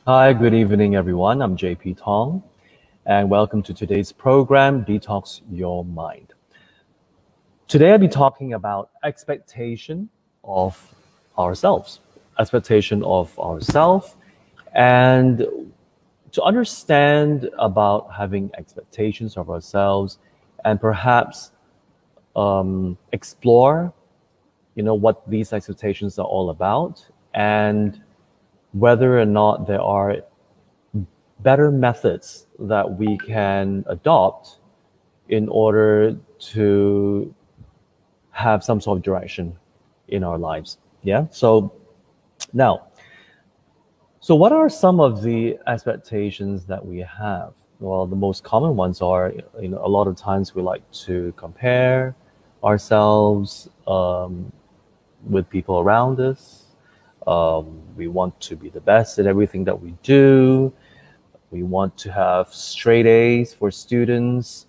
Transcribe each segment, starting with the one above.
Hi, good evening, everyone. I'm JP Tong, and welcome to today's program, Detox Your Mind. Today, I'll be talking about expectation of ourselves, expectation of ourselves, and to understand about having expectations of ourselves, and perhaps explore, what these expectations are all about, and whether or not there are better methods that we can adopt in order to have some sort of direction in our lives. Yeah. Now, so what are some of the expectations that we have? Well, the most common ones are, a lot of times we like to compare ourselves with people around us. We want to be the best at everything that we do. We want to have straight A's for students,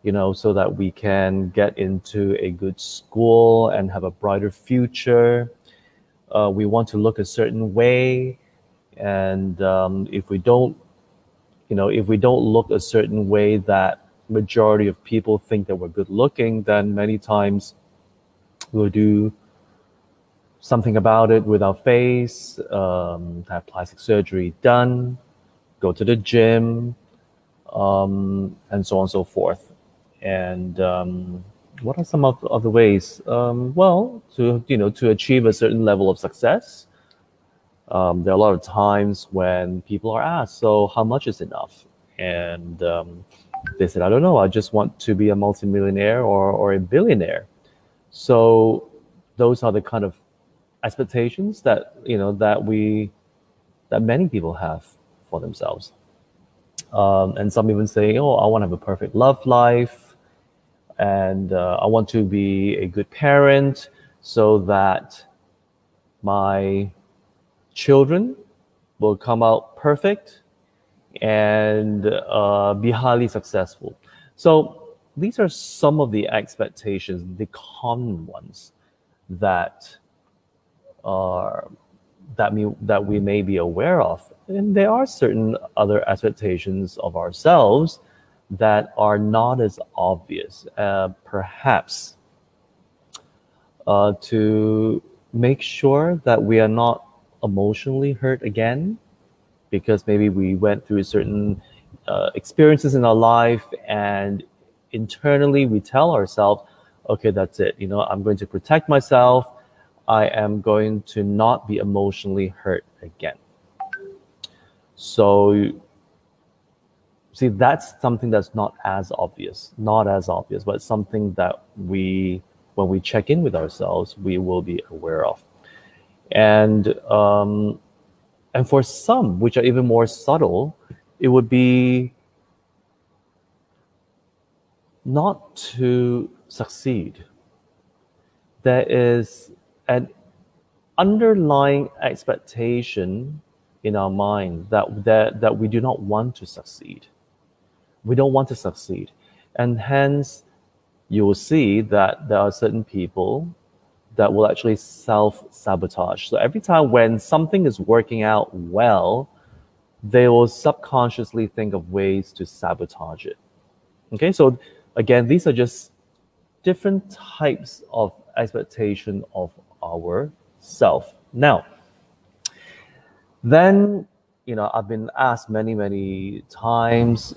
so that we can get into a good school and have a brighter future. We want to look a certain way, and if we don't look a certain way that majority of people think that we're good looking, then many times we'll do something about it with our face, have plastic surgery done, go to the gym, and so on and so forth. And what are some of the ways? Well, to achieve a certain level of success, there are a lot of times when people are asked, "So, how much is enough?" And they said, "I don't know. I just want to be a multimillionaire or a billionaire." So, those are the kind of expectations that many people have for themselves. And some even say, "Oh, I want to have a perfect love life, and I want to be a good parent so that my children will come out perfect and be highly successful." So these are some of the expectations, the common ones that are that we may be aware of. And there are certain other expectations of ourselves that are not as obvious. Perhaps to make sure that we are not emotionally hurt again, because maybe we went through certain experiences in our life, and internally we tell ourselves, okay, that's it. I'm going to protect myself. I am going to not be emotionally hurt again. So, see, that's something that's not as obvious, but something that when we check in with ourselves, we will be aware of. And for some, which are even more subtle, it would be not to succeed. There is an underlying expectation in our mind that we do not want to succeed. We don't want to succeed. And hence, you will see that there are certain people that will actually self-sabotage. So every time when something is working out well, they will subconsciously think of ways to sabotage it. Okay, so again, these are just different types of expectation of ourself. Now, then, I've been asked many times,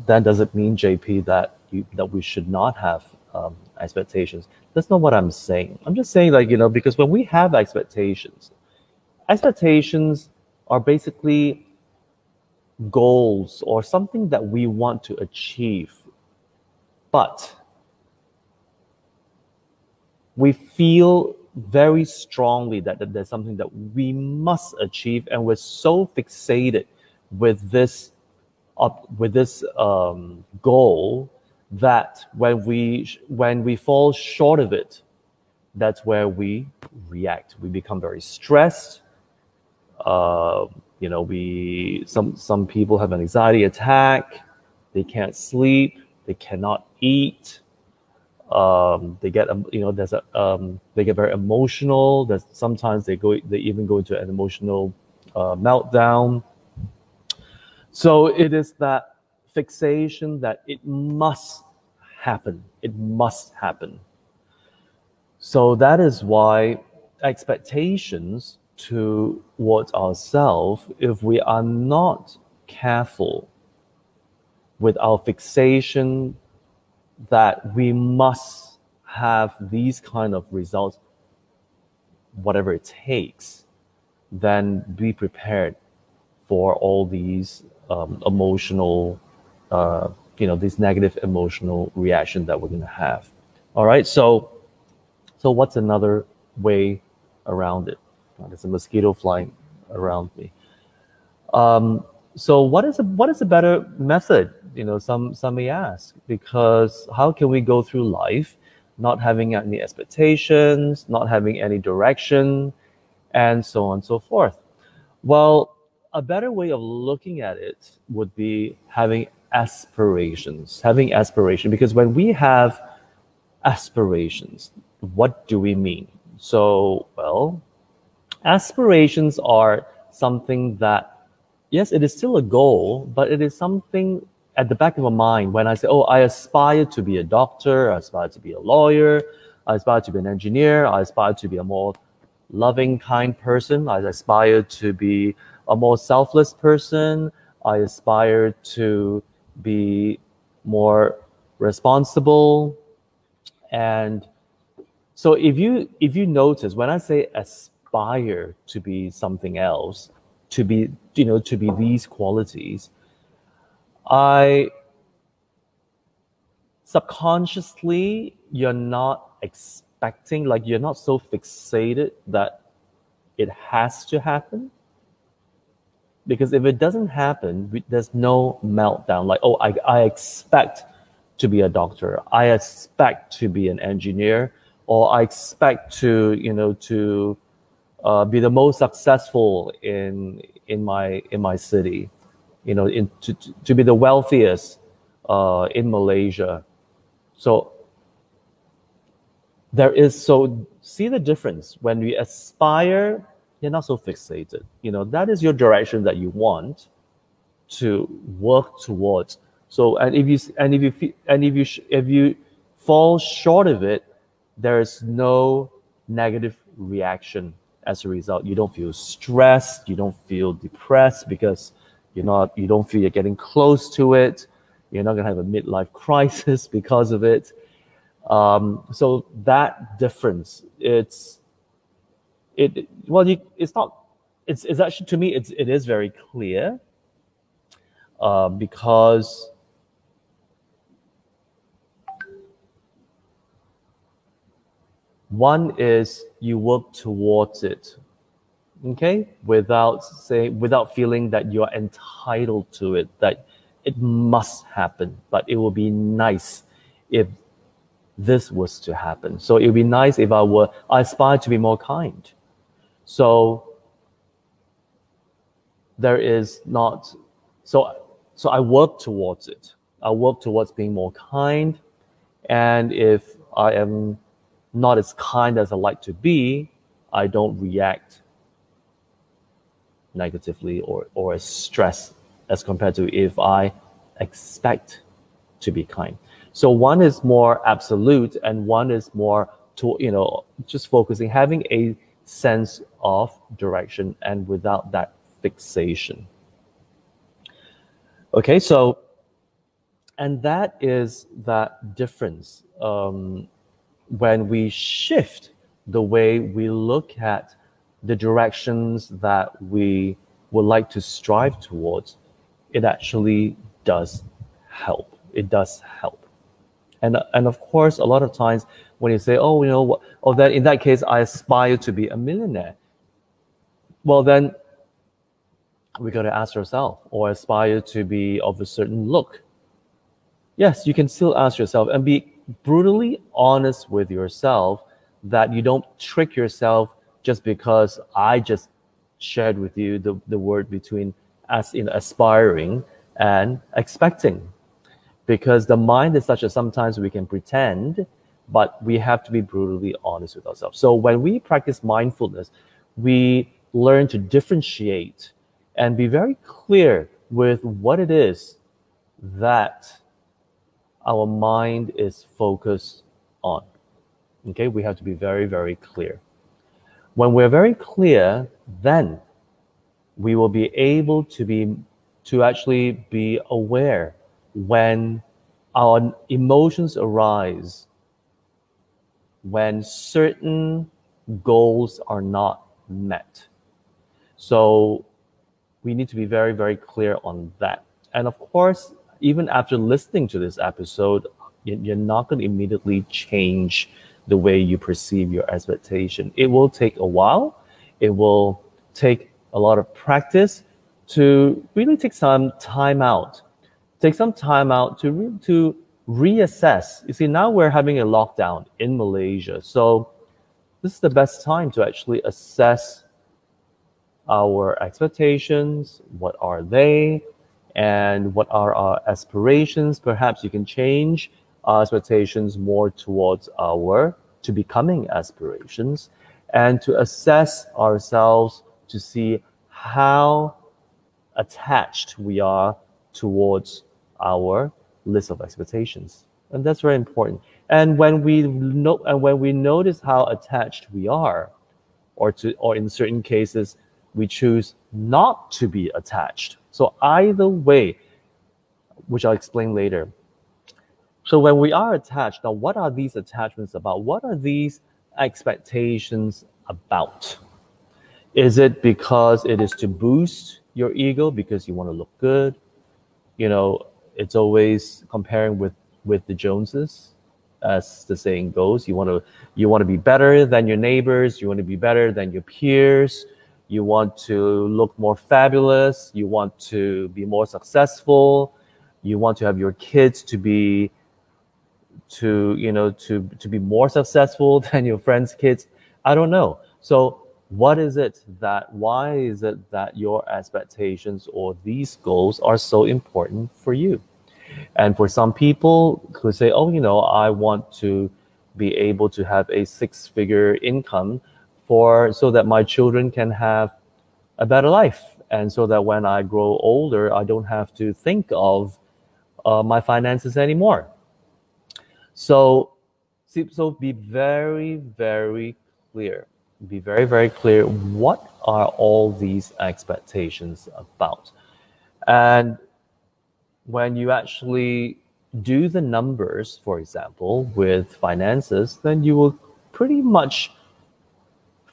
then does it mean, JP, that we should not have expectations? That's not what I'm saying. I'm just saying, because when we have expectations are basically goals or something that we want to achieve, but we feel very strongly that there's something that we must achieve, and we're so fixated with this goal that when we fall short of it, that's where we react. We become very stressed. Some people have an anxiety attack. They can't sleep. They cannot eat. They get they get very emotional. That sometimes they even go into an emotional meltdown. So it is that fixation that it must happen. It must happen. So that is why expectations towards ourselves, if we are not careful with our fixation that we must have these kind of results, whatever it takes, then be prepared for all these emotional, these negative emotional reactions that we're going to have. All right, so what's another way around it? There's a mosquito flying around me. So what is a better method? Some may ask, because how can we go through life not having any expectations, not having any direction, and so on and so forth? Well, a better way of looking at it would be having aspirations. Having aspiration, because when we have aspirations, what do we mean? So, well, aspirations are something that, yes, it is still a goal, but it is something at the back of our mind. When I say, oh, I aspire to be a doctor, I aspire to be a lawyer, I aspire to be an engineer, I aspire to be a more loving, kind person, I aspire to be a more selfless person, I aspire to be more responsible. And so if you notice, when I say aspire to be something else, to be these qualities, I subconsciously, you're not expecting, like you're not so fixated that it has to happen. Because if it doesn't happen, there's no meltdown. Like, oh, I expect to be a doctor. I expect to be an engineer, or I expect to be the most successful in my city, to be the wealthiest in Malaysia. So see the difference. When we aspire, you're not so fixated. That is your direction that you want to work towards. So, if you fall short of it, there is no negative reaction as a result. You don't feel stressed, you don't feel depressed, because you don't feel you're getting close to it. You're not going to have a midlife crisis because of it. So that difference, it's actually, to me, it is very clear, because one is you work towards it, okay, without feeling that you are entitled to it, that it must happen, but it would be nice if this was to happen. So it would be nice if I aspire to be more kind. So there is not, so I work towards it. I work towards being more kind. And if I am not as kind as I like to be, I don't react negatively or as stressed as compared to if I expect to be kind. So one is more absolute, and one is more just focusing, having a sense of direction, and without that fixation. Okay, so, and that is that difference. When we shift the way we look at the directions that we would like to strive towards, it actually does help. It does help. And of course, a lot of times when you say, that in that case, I aspire to be a millionaire. Well, then we got to ask ourselves, or aspire to be of a certain look. Yes, you can still ask yourself and be brutally honest with yourself, that you don't trick yourself just because I just shared with you the word between aspiring and expecting. Because the mind is such that sometimes we can pretend, but we have to be brutally honest with ourselves. So when we practice mindfulness, we learn to differentiate and be very clear with what it is that our mind is focused on. Okay, we have to be very, very clear. When we're very clear, then we will be able to actually be aware when our emotions arise, when certain goals are not met. So we need to be very, very clear on that. And of course, even after listening to this episode, you're not going to immediately change the way you perceive your expectation. It will take a while. It will take a lot of practice to really take some time out. Take some time out to reassess. You see, now we're having a lockdown in Malaysia. So this is the best time to actually assess our expectations. What are they? And what are our aspirations? Perhaps you can change our expectations more towards our to becoming aspirations, and to assess ourselves to see how attached we are towards our list of expectations. And that's very important. And when we notice how attached we are, or in certain cases we choose not to be attached. So either way, which I'll explain later. So when we are attached, now what are these attachments about? What are these expectations about? Is it because it is to boost your ego because you want to look good? You know, it's always comparing with the Joneses, as the saying goes. You want to be better than your neighbors. You want to be better than your peers. You want to look more fabulous. You want to be more successful. You want to have your kids to be more successful than your friends' kids. I don't know. So why is it that your expectations or these goals are so important for you? And for some people who say, oh, I want to be able to have a 6-figure income so that my children can have a better life. And so that when I grow older, I don't have to think of my finances anymore. So be very, very clear. Be very, very clear. What are all these expectations about? And when you actually do the numbers, for example, with finances, then you will pretty much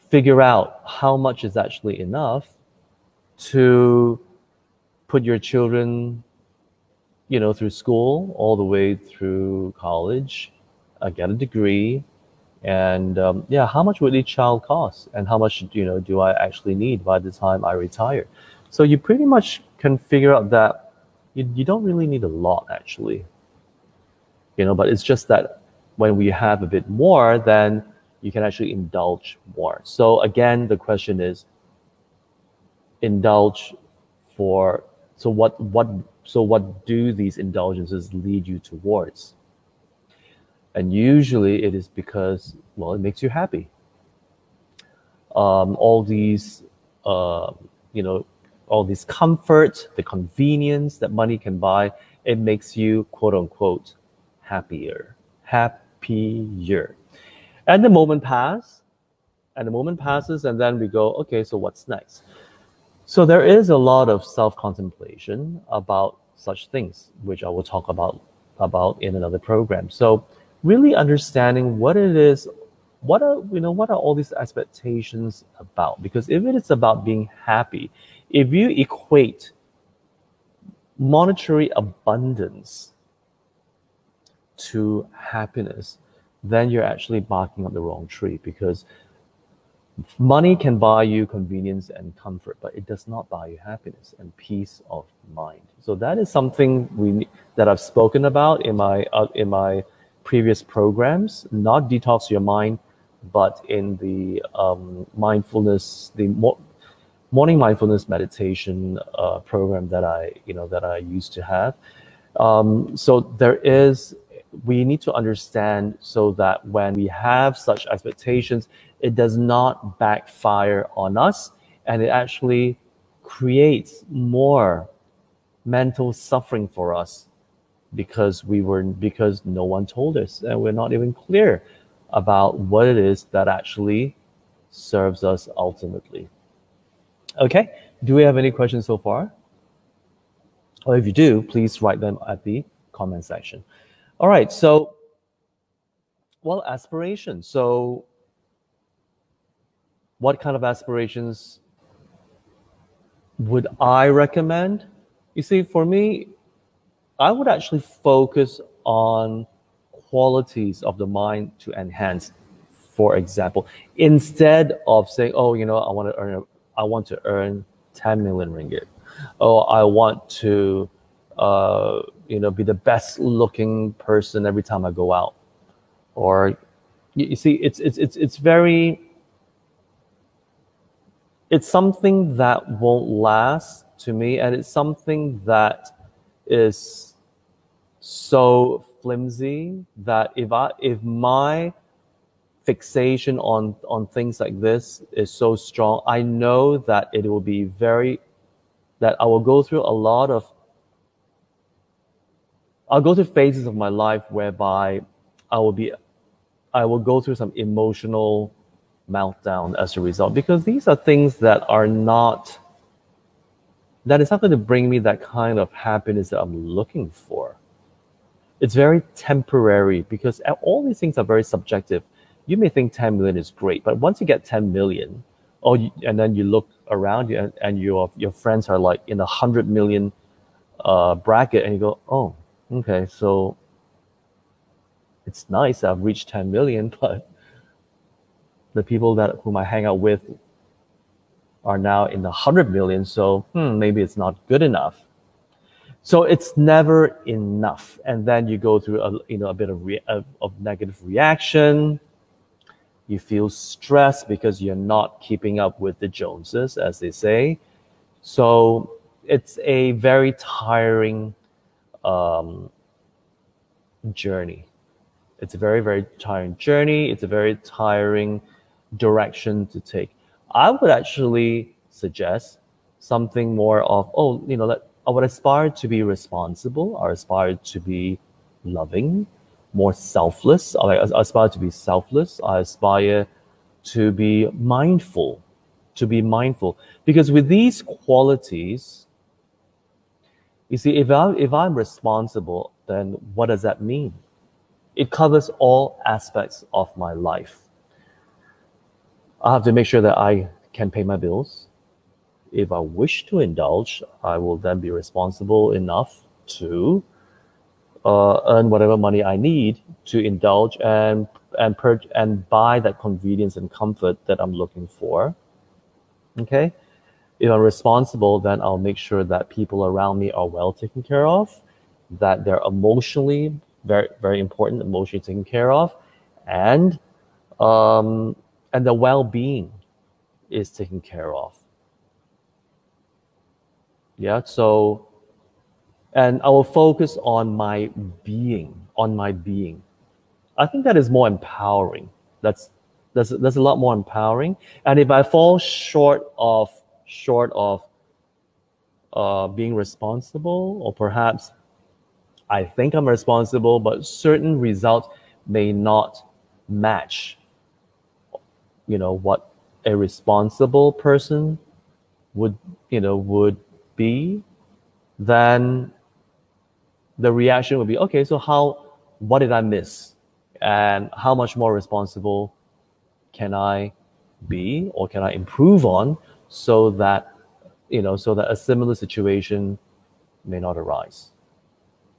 figure out how much is actually enough to put your children through school, all the way through college, get a degree, and how much would each child cost, and how much do I actually need by the time I retire? So you pretty much can figure out that you don't really need a lot, actually, but it's just that when we have a bit more, then you can actually indulge more. So again, the question is, indulge for, so what do these indulgences lead you towards? And usually it is because, well, it makes you happy. All these comfort, the convenience that money can buy, it makes you, quote unquote, happier. And the moment passes, and then we go, okay, so what's next? So there is a lot of self-contemplation about such things, which I will talk about in another program. So really understanding what it is, what are all these expectations about? Because if it is about being happy, if you equate monetary abundance to happiness, then you're actually barking up the wrong tree, because money can buy you convenience and comfort, but it does not buy you happiness and peace of mind. So that is something that I've spoken about in my previous programs, not Detox Your Mind, but in the mindfulness, the morning mindfulness meditation program that I used to have. So we need to understand, so that when we have such expectations, it does not backfire on us, and it actually creates more mental suffering for us because no one told us, and we're not even clear about what it is that actually serves us ultimately. Okay, do we have any questions so far? Or if you do, please write them at the comment section. All right, so, well, aspirations. So what kind of aspirations would I recommend? You see, for me, I would actually focus on qualities of the mind to enhance. For example, instead of saying, "Oh, I want to earn 10 million ringgit," "Oh, I want to, be the best looking person every time I go out," or you see, it's something that won't last to me, and it's something that is so flimsy that if my fixation on things like this is so strong, I know that it will be that I'll go through phases of my life whereby I will go through some emotional meltdown as a result, because these are things that is not going to bring me that kind of happiness that I'm looking for. It's very temporary, because all these things are very subjective. You may think 10 million is great, but once you get 10 million, and then you look around you and your friends are like in the 100 million bracket, and you go, "Oh, okay, so it's nice I've reached 10 million, but the people whom I hang out with are now in the 100 million, so maybe it's not good enough." So it's never enough, and then you go through a bit of negative reaction. You feel stressed because you're not keeping up with the Joneses, as they say. So it's a very tiring journey. It's a very, very tiring journey. It's a very tiring direction to take. I would actually suggest something more of, I would aspire to be responsible. I aspire to be loving, more selfless. I aspire to be selfless. I aspire to be mindful. Because with these qualities, you see, if I'm responsible, then what does that mean? It covers all aspects of my life. I have to make sure that I can pay my bills. If I wish to indulge, I will then be responsible enough to earn whatever money I need to indulge and buy that convenience and comfort that I'm looking for. Okay? If I'm responsible, then I'll make sure that people around me are well taken care of, that they're emotionally very, very important, emotionally taken care of, and the well-being is taken care of. Yeah, so, and I will focus on my being. I think that is more empowering. That's a lot more empowering. And if I fall short of being responsible, or perhaps I think I'm responsible, but certain results may not match, what a responsible person would be, then the reaction would be, okay, so what did I miss? And how much more responsible can I be, or can I improve on, so that a similar situation may not arise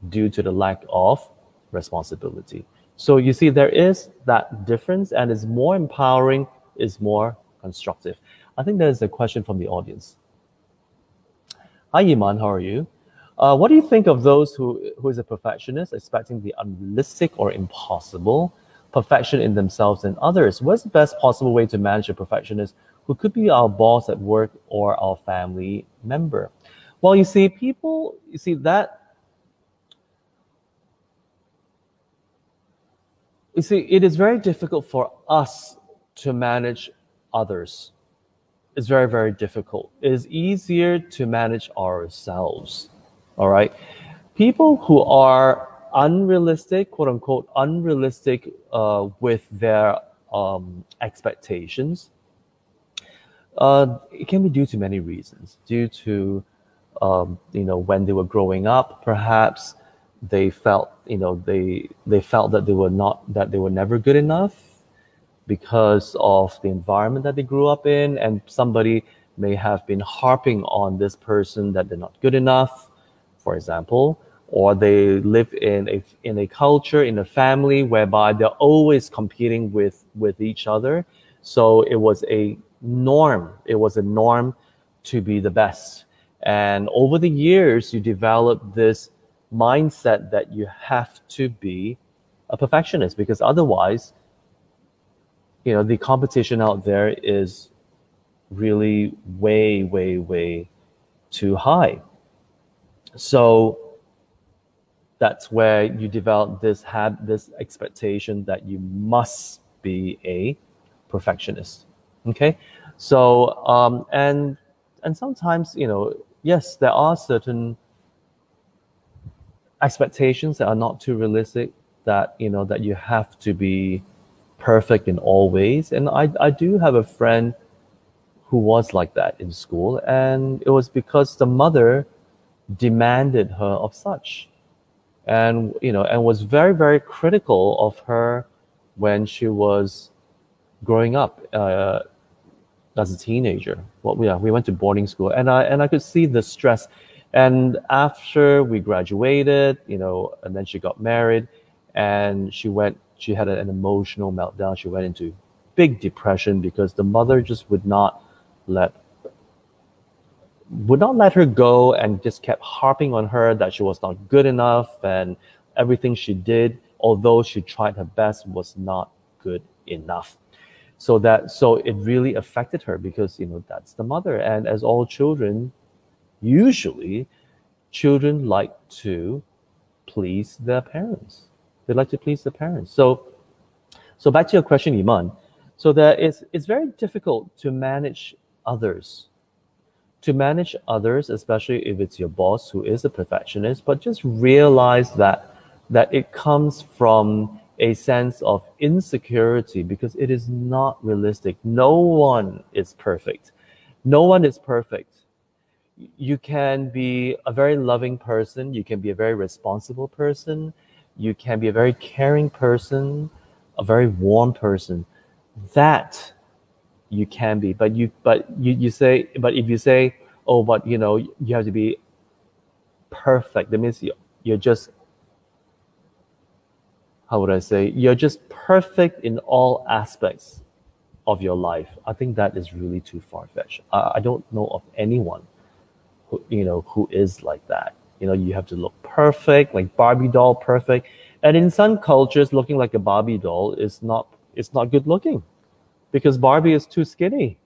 due to the lack of responsibility. So you see, there is that difference, and it's more empowering, is more constructive. I think there's a question from the audience. Hi, Iman, how are you? What do you think of those who is a perfectionist, expecting the unrealistic or impossible, perfection in themselves and others? What's the best possible way to manage a perfectionist who could be our boss at work or our family member? Well, it is very difficult for us to manage others. It's very, very difficult. It is easier to manage ourselves. All right. People who are unrealistic, quote unquote, unrealistic with their expectations, it can be due to many reasons. Due to when they were growing up, perhaps they felt they felt that they were never good enough because of the environment that they grew up in, and somebody may have been harping on this person that they're not good enough, for example, or they live in a culture, in a family whereby they're always competing with each other. So it was a norm. It was a norm to be the best. And over the years, you develop this mindset that you have to be a perfectionist, because otherwise, the competition out there is really way, way, way too high. So that's where you develop this expectation that you must be a perfectionist. Okay, so and sometimes yes, there are certain expectations that are not too realistic, that that you have to be perfect in all ways. And I do have a friend who was like that in school, and it was because the mother demanded her of such, and and was very, very critical of her when she was growing up as a teenager. Well, yeah, we went to boarding school, and I could see the stress. And after we graduated, and then she got married, and she had an emotional meltdown. She went into big depression because the mother just would not let her go, and just kept harping on her that she was not good enough, and everything she did, although she tried her best, was not good enough. So it really affected her, because that's the mother. And as all children, usually children like to please their parents. They like to please their parents. So back to your question, Iman. So it's very difficult to manage others. To manage others, especially if it's your boss who is a perfectionist, but just realize that it comes from a sense of insecurity, because it is not realistic. No one is perfect. No one is perfect. You can be a very loving person. You can be a very responsible person. You can be a very caring person, a very warm person. That you can be, but if you say, oh, but you have to be perfect, that means you're just, how would I say, you're just perfect in all aspects of your life. I think that is really too far-fetched. I don't know of anyone who is like that. You have to look perfect, like Barbie doll perfect. And in some cultures, looking like a Barbie doll is not good looking, because Barbie is too skinny.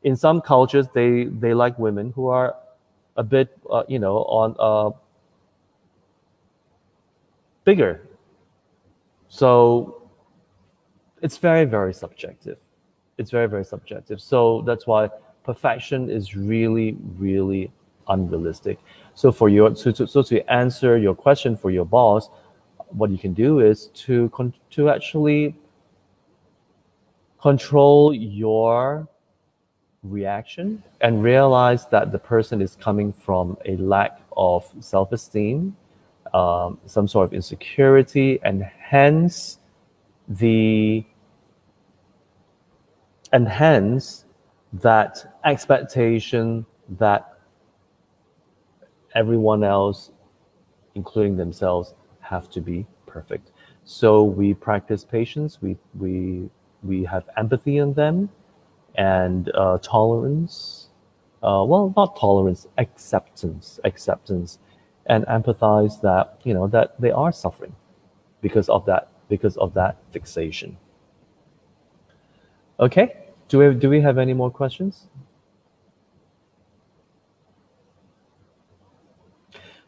In some cultures, they like women who are a bit, on bigger. So it's very, very subjective. It's very, very subjective. So that's why perfection is really, really unrealistic. So to answer your question for your boss, what you can do is to actually control your reaction, and realize that the person is coming from a lack of self-esteem, some sort of insecurity, and hence that expectation that everyone else, including themselves, have to be perfect. So we practice patience. We have empathy in them, and tolerance. Well, not tolerance, acceptance, and empathize that that they are suffering because of that fixation. Okay. Do we have any more questions?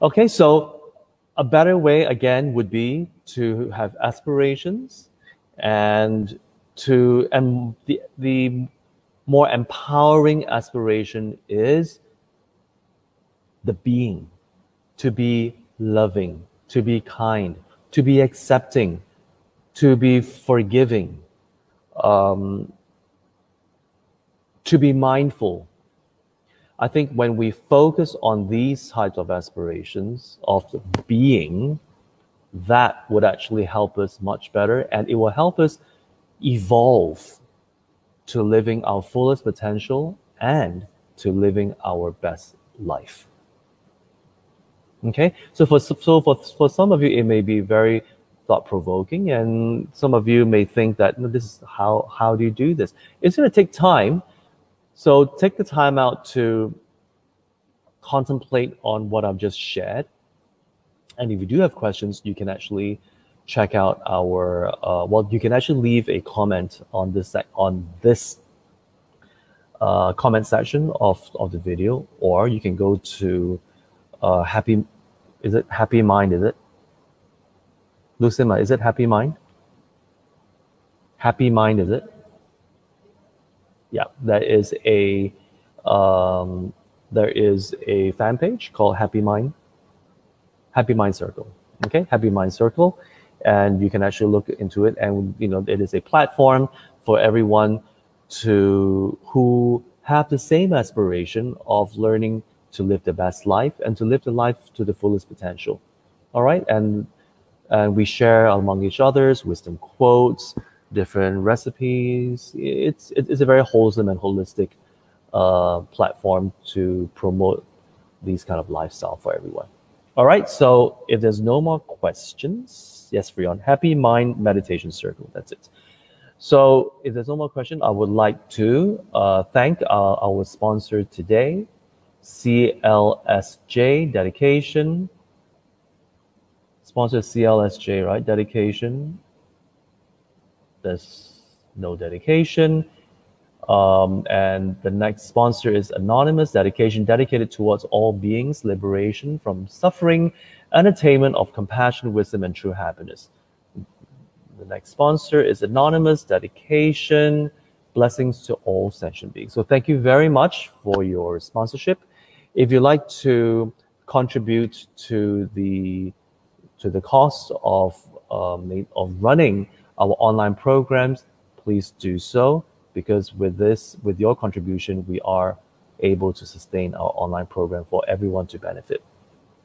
Okay, so a better way again would be to have aspirations, and the more empowering aspiration is the being. to be loving, to be kind, to be accepting, to be forgiving, to be mindful. I think when we focus on these types of aspirations of being, that would actually help us much better, and it will help us evolve to living our fullest potential and to living our best life. Okay, so for some of you, it may be very thought-provoking, and some of you may think that, no, this is how do you do this? It's going to take time. So take the time out to contemplate on what I've just shared. And if you do have questions, you can actually check out our, you can actually leave a comment on this comment section of the video, or you can go to Happy Mind, is it? Lucima, is it Happy Mind? Happy Mind, is it? Yeah, there is a fan page called Happy Mind Circle. Okay, Happy Mind Circle, and you can actually look into it. And it is a platform for everyone who have the same aspiration of learning to live the best life and to live the life to the fullest potential. All right, and we share among each other's wisdom quotes, different recipes. It's a very wholesome and holistic platform to promote these kind of lifestyle for everyone. All right, so if there's no more questions, yes, Freon, Happy Mind Meditation Circle, that's it. So if there's no more question, I would like to thank our sponsor today, CLSJ Dedication. Sponsor CLSJ, right? Dedication. There's no dedication. And the next sponsor is Anonymous Dedication, dedicated towards all beings, liberation from suffering, and attainment of compassion, wisdom, and true happiness. The next sponsor is Anonymous Dedication, blessings to all sentient beings. So thank you very much for your sponsorship. If you'd like to contribute to the cost of running our online programs, please do so, because with your contribution, we are able to sustain our online program for everyone to benefit.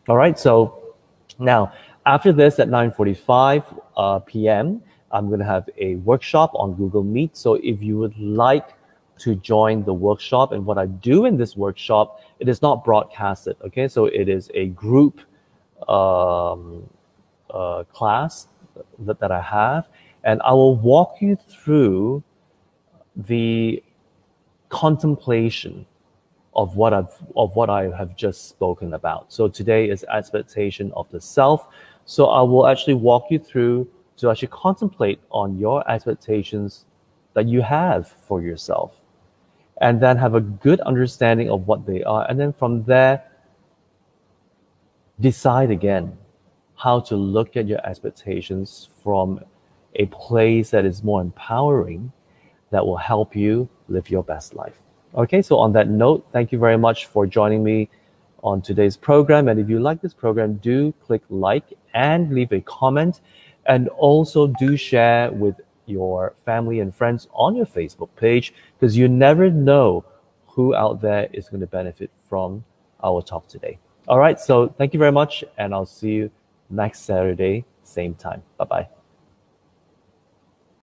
All right, so now after this at 9:45 p.m., I'm going to have a workshop on Google Meet. So if you would like to join the workshop, and what I do in this workshop, it is not broadcasted, okay? So it is a group class that I have, and I will walk you through the contemplation of what I have just spoken about. So today is expectation of the self. So I will actually walk you through to actually contemplate on your expectations that you have for yourself, and then have a good understanding of what they are, and then from there decide again how to look at your expectations from a place that is more empowering, that will help you live your best life. Okay, so on that note, thank you very much for joining me on today's program. And if you like this program, do click like and leave a comment, and also do share with your family and friends on your Facebook page, because you never know who out there is going to benefit from our talk today. All right, so thank you very much, and I'll see you next Saturday, same time. Bye-bye.